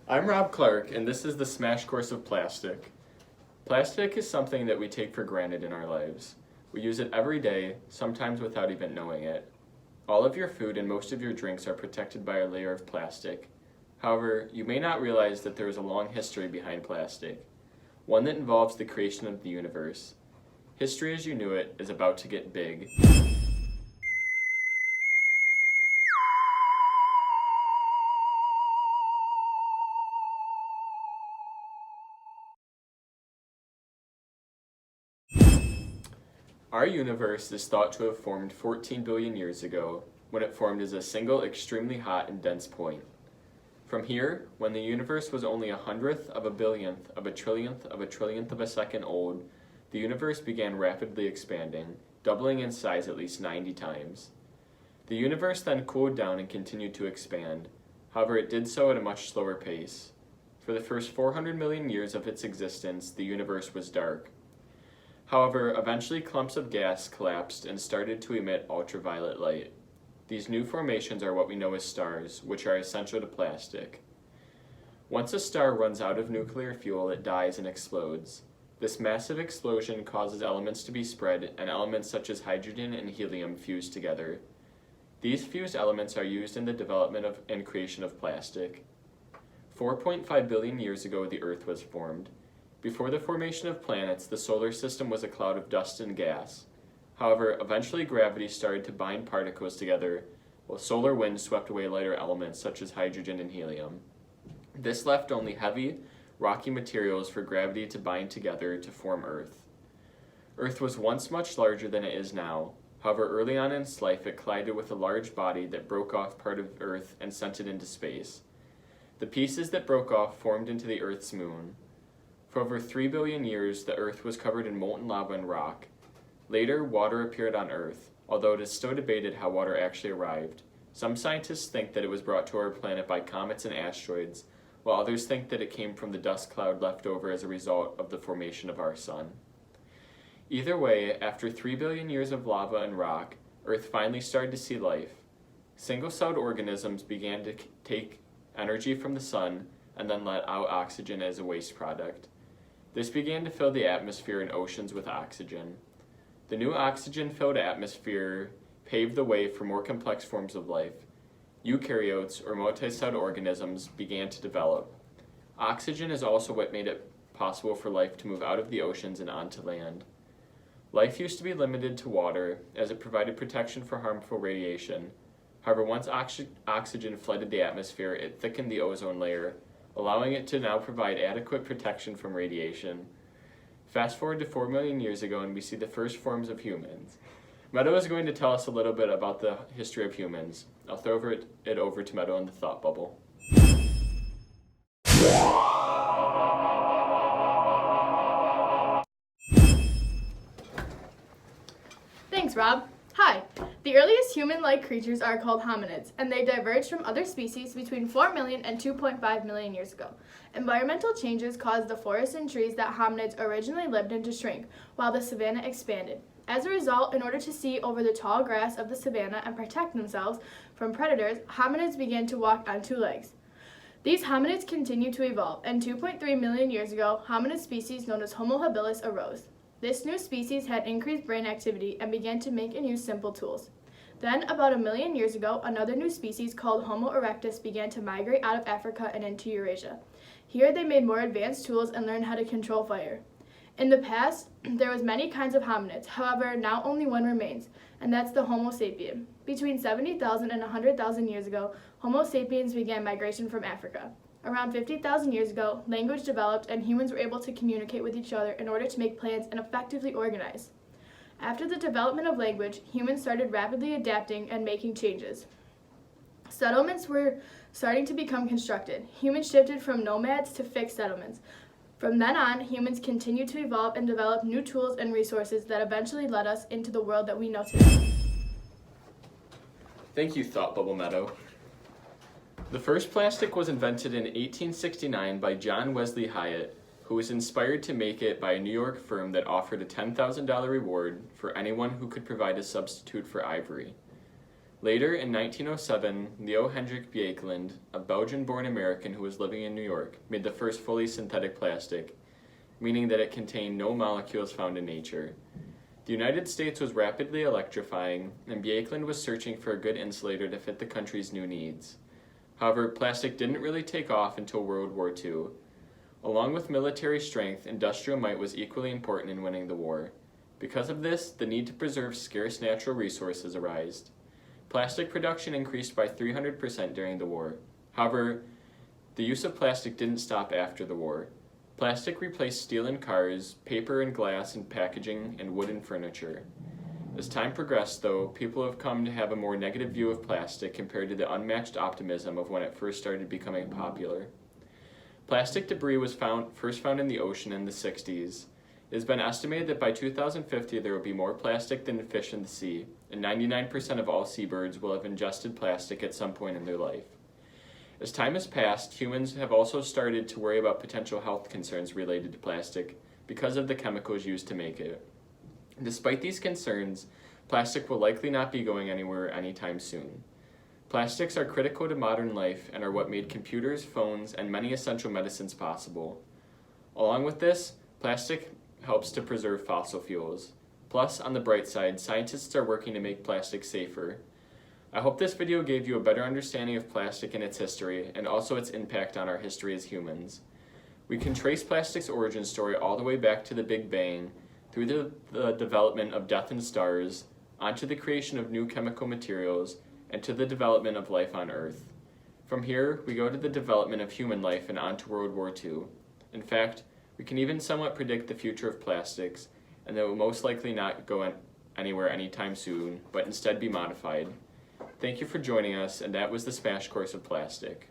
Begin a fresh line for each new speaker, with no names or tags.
I'm Rob Clark, and this is the Smash Course of Plastic. Plastic is something that we take for granted in our lives. We use it every day, sometimes without even knowing it. All of your food and most of your drinks are protected by a layer of plastic. However, you may not realize that there is a long history behind plastic, one that involves the creation of the universe. History as you knew it is about to get big. Our universe is thought to have formed 14 billion years ago, when it formed as a single extremely hot and dense point. From here, when the universe was only 100th of a billionth of a trillionth of a second old, the universe began rapidly expanding, doubling in size at least 90 times. The universe then cooled down and continued to expand. However, it did so at a much slower pace. For the first 400 million years of its existence, the universe was dark. However, eventually clumps of gas collapsed and started to emit ultraviolet light. These new formations are what we know as stars, which are essential to plastic. Once a star runs out of nuclear fuel, it dies and explodes. This massive explosion causes elements to be spread, and elements such as hydrogen and helium fuse together. These fused elements are used in the development and creation of plastic. 4.5 billion years ago, the Earth was formed. Before the formation of planets, the solar system was a cloud of dust and gas. However, eventually gravity started to bind particles together, while solar winds swept away lighter elements such as hydrogen and helium. This left only heavy, rocky materials for gravity to bind together to form Earth. Earth was once much larger than it is now. However, early on in its life, it collided with a large body that broke off part of Earth and sent it into space. The pieces that broke off formed into the Earth's moon. For over 3 billion years, the Earth was covered in molten lava and rock. Later, water appeared on Earth, although it is still debated how water actually arrived. Some scientists think that it was brought to our planet by comets and asteroids, while others think that it came from the dust cloud left over as a result of the formation of our sun. Either way, after 3 billion years of lava and rock, Earth finally started to see life. Single-celled organisms began to take energy from the sun and then let out oxygen as a waste product. This began to fill the atmosphere and oceans with oxygen. The new oxygen-filled atmosphere paved the way for more complex forms of life. Eukaryotes, or multi-celled organisms, began to develop. Oxygen is also what made it possible for life to move out of the oceans and onto land. Life used to be limited to water, as it provided protection for harmful radiation. However, once oxygen flooded the atmosphere, it thickened the ozone layer, allowing it to now provide adequate protection from radiation. Fast forward to 4 million years ago and we see the first forms of humans. Meadow is going to tell us a little bit about the history of humans. I'll throw it over to Meadow in the thought bubble.
Thanks, Rob. Hi. The earliest human-like creatures are called hominids, and they diverged from other species between 4 million and 2.5 million years ago. Environmental changes caused the forests and trees that hominids originally lived in to shrink, while the savanna expanded. As a result, in order to see over the tall grass of the savanna and protect themselves from predators, hominids began to walk on 2 legs. These hominids continued to evolve, and 2.3 million years ago, hominid species known as Homo habilis arose. This new species had increased brain activity and began to make and use simple tools. Then, about 1 million years ago, another new species called Homo erectus began to migrate out of Africa and into Eurasia. Here, they made more advanced tools and learned how to control fire. In the past, there was many kinds of hominids. However, now only one remains, and that's the Homo sapien. Between 70,000 and 100,000 years ago, Homo sapiens began migration from Africa. Around 50,000 years ago, language developed and humans were able to communicate with each other in order to make plans and effectively organize. After the development of language, humans started rapidly adapting and making changes. Settlements were starting to become constructed. Humans shifted from nomads to fixed settlements. From then on, humans continued to evolve and develop new tools and resources that eventually led us into the world that we know today.
Thank you, Thought Bubble Meadow. The first plastic was invented in 1869 by John Wesley Hyatt, who was inspired to make it by a New York firm that offered a $10,000 reward for anyone who could provide a substitute for ivory. Later, in 1907, Leo Hendrik Bjaaland, a Belgian-born American who was living in New York, made the first fully synthetic plastic, meaning that it contained no molecules found in nature. The United States was rapidly electrifying, and Bjaaland was searching for a good insulator to fit the country's new needs. However, plastic didn't really take off until World War II. Along with military strength, industrial might was equally important in winning the war. Because of this, the need to preserve scarce natural resources arose. Plastic production increased by 300% during the war. However, the use of plastic didn't stop after the war. Plastic replaced steel in cars, paper and glass in packaging, and wood in furniture. As time progressed, though, people have come to have a more negative view of plastic compared to the unmatched optimism of when it first started becoming popular. Plastic debris was first found in the ocean in the 60s. It has been estimated that by 2050 there will be more plastic than fish in the sea, and 99% of all seabirds will have ingested plastic at some point in their life. As time has passed, humans have also started to worry about potential health concerns related to plastic because of the chemicals used to make it. Despite these concerns, plastic will likely not be going anywhere anytime soon. Plastics are critical to modern life and are what made computers, phones, and many essential medicines possible. Along with this, plastic helps to preserve fossil fuels. Plus, on the bright side, scientists are working to make plastic safer. I hope this video gave you a better understanding of plastic and its history, and also its impact on our history as humans. We can trace plastic's origin story all the way back to the Big Bang, through the development of death and stars, onto the creation of new chemical materials, and to the development of life on Earth. From here, we go to the development of human life and on to World War II. In fact, we can even somewhat predict the future of plastics, and they will most likely not go anywhere anytime soon, but instead be modified. Thank you for joining us, and that was the Smash Course of Plastic.